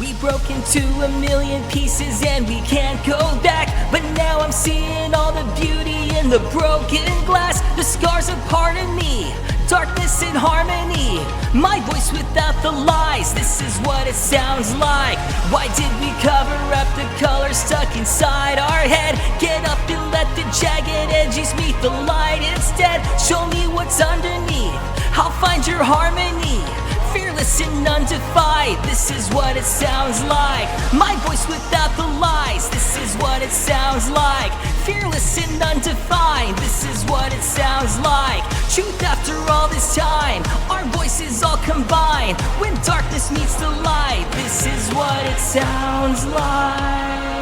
We broke into a million pieces and we can't go back. But now I'm seeing all the beauty in the broken glass. The scars are part of me, darkness and harmony. My voice without the lies, this is what it sounds like. Why did we cover up the color stuck inside our head? Get up and let the jagged edges meet the light instead. Show me what's underneath, I'll find your harmony. Fearless and undefied, this is what it sounds like. My voice without the lies, this is what it sounds like. Fearless and undefined, this is what it sounds like. Truth after all this time, our voices all combine. When darkness meets the light, this is what it sounds like.